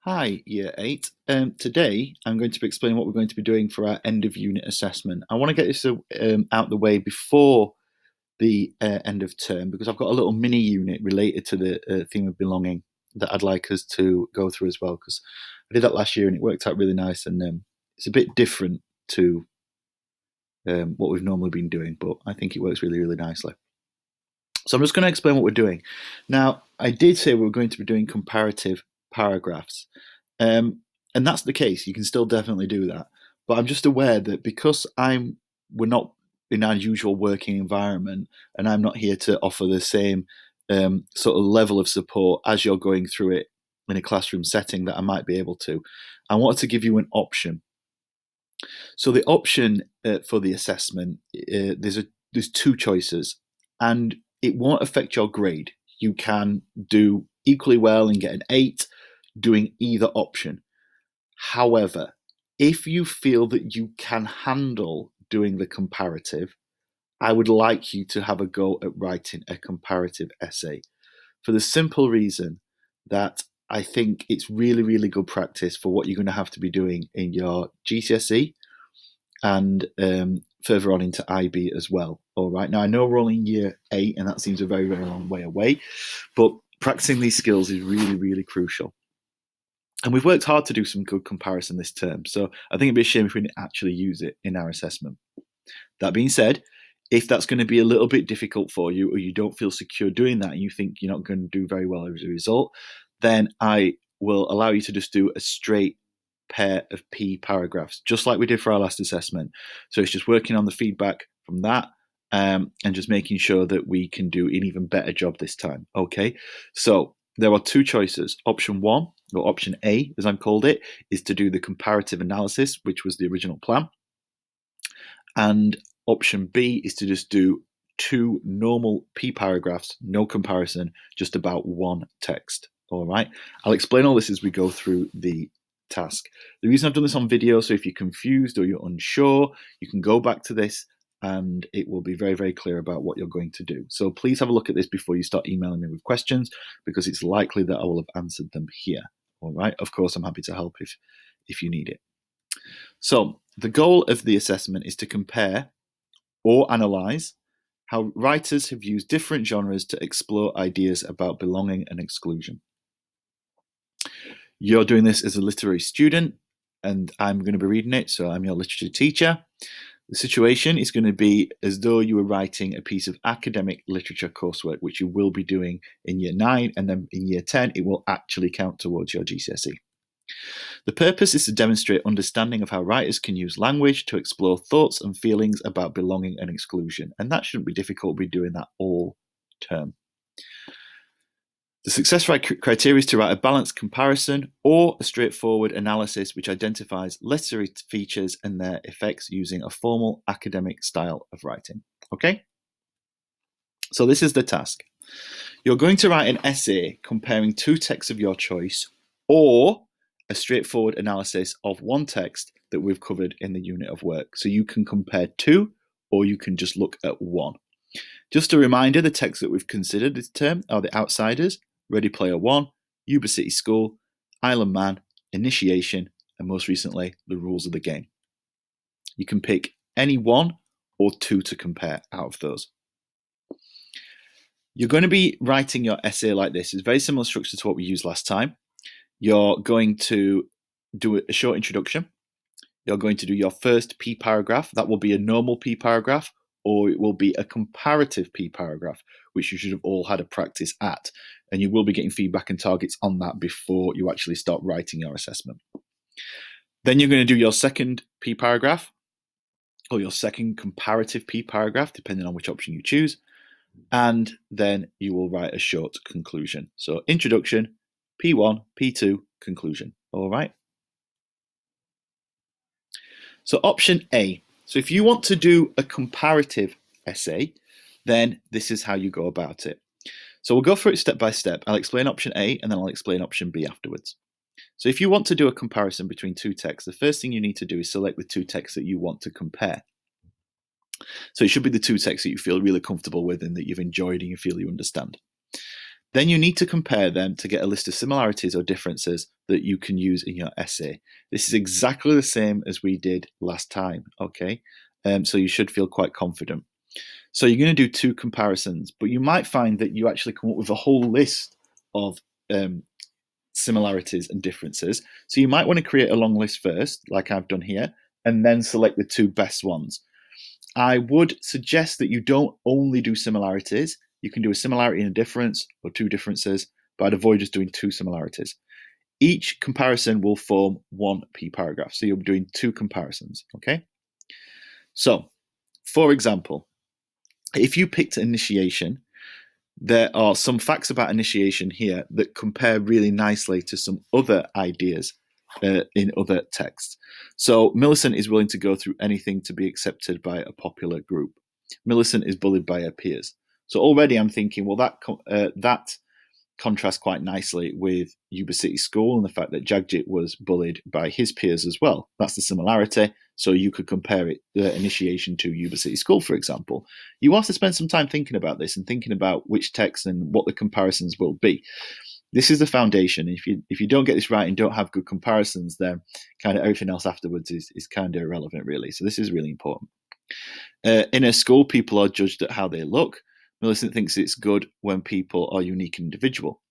Hi, Year 8. Today I'm going to be explaining what we're going to be doing for our end of unit assessment. I want to get this out the way before the end of term because I've got a little mini unit related to the theme of belonging that I'd like us to go through as well because I did that last year and it worked out really nice and it's a bit different to what we've normally been doing, but I think it works really, really nicely. So I'm just going to explain what we're doing. Now, I did say we were going to be doing comparative paragraphs. And that's the case. You can still definitely do that. But I'm just aware that because we're not in our usual working environment, and I'm not here to offer the same sort of level of support as you're going through it in a classroom setting that I might be able to. I wanted to give you an option. So the option for the assessment, there's two choices, and it won't affect your grade. You can do equally well and get an 8 doing either option. However, if you feel that you can handle doing the comparative, I would like you to have a go at writing a comparative essay for the simple reason that I think it's really, really good practice for what you're going to have to be doing in your GCSE and further on into IB as well. All right. Now, I know we're only in year 8, and that seems a very, very long way away, but practicing these skills is really, really crucial. And we've worked hard to do some good comparison this term, so I think it'd be a shame if we didn't actually use it in our assessment. That being said, if that's going to be a little bit difficult for you or you don't feel secure doing that and you think you're not going to do very well as a result, then I will allow you to just do a straight pair of P paragraphs, just like we did for our last assessment. So it's just working on the feedback from that and just making sure that we can do an even better job this time. Okay, so there are two choices. Option 1, or option A, as I'm called it, is to do the comparative analysis, which was the original plan. And option B is to just do 2 normal P paragraphs, no comparison, just about one text. All right. I'll explain all this as we go through the task. The reason I've done this on video, so if you're confused or you're unsure, you can go back to this and it will be very, very clear about what you're going to do. So please have a look at this before you start emailing me with questions, because it's likely that I will have answered them here. All right. Of course, I'm happy to help if you need it. So the goal of the assessment is to compare or analyse how writers have used different genres to explore ideas about belonging and exclusion. You're doing this as a literary student, and I'm going to be reading it, so I'm your literature teacher. The situation is going to be as though you were writing a piece of academic literature coursework, which you will be doing in year 9, and then in year 10, it will actually count towards your GCSE. The purpose is to demonstrate understanding of how writers can use language to explore thoughts and feelings about belonging and exclusion, and that shouldn't be difficult. We'll be doing that all term. The success criteria is to write a balanced comparison or a straightforward analysis which identifies literary features and their effects using a formal academic style of writing. Okay? So this is the task. You're going to write an essay comparing 2 texts of your choice or a straightforward analysis of one text that we've covered in the unit of work. So you can compare 2 or you can just look at 1. Just a reminder, the texts that we've considered this term are The Outsiders, Ready Player One, Yuba City School, Island Man, Initiation, and most recently, The Rules of the Game. You can pick any 1 or 2 to compare out of those. You're going to be writing your essay like this. It's very similar structure to what we used last time. You're going to do a short introduction. You're going to do your first P paragraph. That will be a normal P paragraph, or it will be a comparative P paragraph, which you should have all had a practice at. And you will be getting feedback and targets on that before you actually start writing your assessment. Then you're going to do your second P paragraph, or your second comparative P paragraph, depending on which option you choose. And then you will write a short conclusion. So introduction, P1, P2, conclusion. All right. So option A. So if you want to do a comparative essay, then this is how you go about it. So we'll go through it step by step. I'll explain option A and then I'll explain option B afterwards. So if you want to do a comparison between 2 texts, the first thing you need to do is select the 2 texts that you want to compare. So it should be the 2 texts that you feel really comfortable with and that you've enjoyed and you feel you understand. Then you need to compare them to get a list of similarities or differences that you can use in your essay. This is exactly the same as we did last time, okay? So you should feel quite confident. So you're going to do 2 comparisons, but you might find that you actually come up with a whole list of similarities and differences. So you might want to create a long list first, like I've done here, and then select the 2 best ones. I would suggest that you don't only do similarities. You can do a similarity and a difference or 2 differences, but I'd avoid just doing 2 similarities. Each comparison will form 1 P paragraph. So you'll be doing 2 comparisons, okay? So, for example, if you picked initiation, there are some facts about initiation here that compare really nicely to some other ideas in other texts. So Millicent is willing to go through anything to be accepted by a popular group. Millicent is bullied by her peers. So already I'm thinking, well, that contrasts quite nicely with Yuba City School and the fact that Jagjit was bullied by his peers as well. That's the similarity. So you could compare it, the initiation to Yuba City School, for example. You have to spend some time thinking about this and thinking about which text and what the comparisons will be. This is the foundation. If you don't get this right and don't have good comparisons, then kind of everything else afterwards is kind of irrelevant, really. So this is really important. In a school, people are judged at how they look. Millicent thinks it's good when people are unique and individual.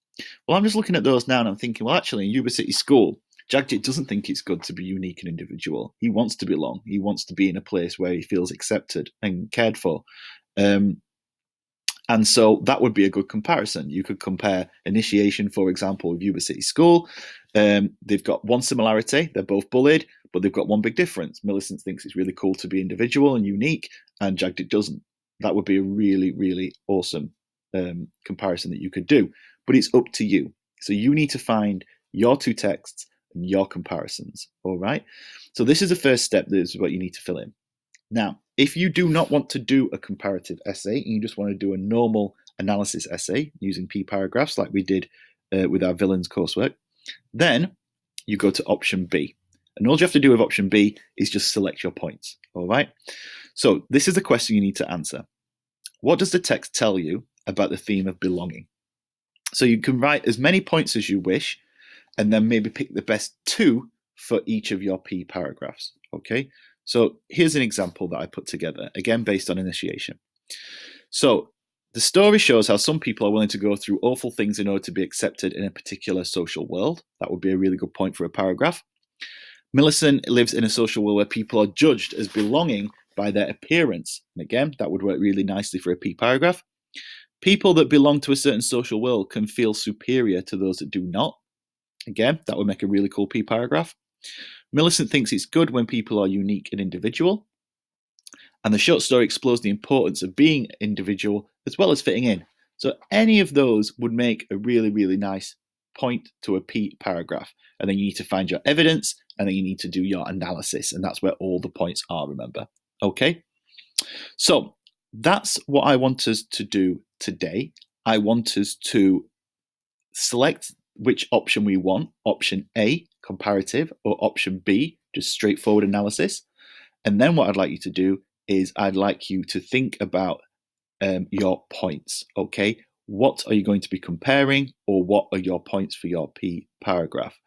Well, I'm just looking at those now and I'm thinking, well, actually, in Yuba City School, Jagjit doesn't think it's good to be unique and individual. He wants to belong. He wants to be in a place where he feels accepted and cared for. And so that would be a good comparison. You could compare initiation, for example, with Yuba City School. They've got 1 similarity. They're both bullied, but they've got 1 big difference. Millicent thinks it's really cool to be individual and unique, and Jagjit doesn't. That would be a really, really awesome comparison that you could do. But it's up to you. So you need to find your 2 texts and your comparisons. All right. So this is the first step. This is what you need to fill in. Now, if you do not want to do a comparative essay and you just want to do a normal analysis essay using P paragraphs like we did with our villains coursework, then you go to option B. And all you have to do with option B is just select your points. All right. So this is the question you need to answer. What does the text tell you about the theme of belonging? So you can write as many points as you wish, and then maybe pick the best 2 for each of your P paragraphs. Okay. So here's an example that I put together, again, based on initiation. So the story shows how some people are willing to go through awful things in order to be accepted in a particular social world. That would be a really good point for a paragraph. Millicent lives in a social world where people are judged as belonging by their appearance. And again, that would work really nicely for a P paragraph. People that belong to a certain social world can feel superior to those that do not. Again, that would make a really cool P paragraph. Millicent thinks it's good when people are unique and individual. And the short story explores the importance of being individual as well as fitting in. So any of those would make a really, really nice point to a P paragraph. And then you need to find your evidence and then you need to do your analysis. And that's where all the points are, remember. Okay? So that's what I want us to do today. I want us to select which option we want, option A, comparative, or option B, just straightforward analysis. And then what I'd like you to do is I'd like you to think about your points, okay? What are you going to be comparing, or what are your points for your P paragraph?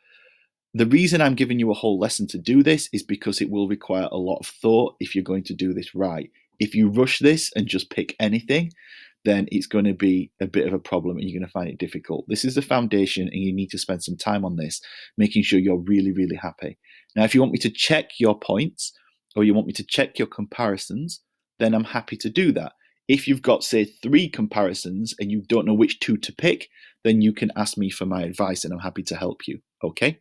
The reason I'm giving you a whole lesson to do this is because it will require a lot of thought if you're going to do this right. If you rush this and just pick anything, then it's going to be a bit of a problem and you're going to find it difficult. This is the foundation and you need to spend some time on this, making sure you're really, really happy. Now, if you want me to check your points or you want me to check your comparisons, then I'm happy to do that. If you've got, say, 3 comparisons and you don't know which 2 to pick, then you can ask me for my advice and I'm happy to help you, okay?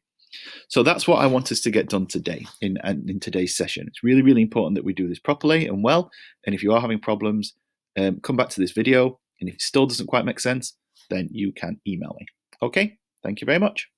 So that's what I want us to get done today in today's session. It's really, really important that we do this properly and well. And if you are having problems, come back to this video. And if it still doesn't quite make sense, then you can email me. Okay, thank you very much.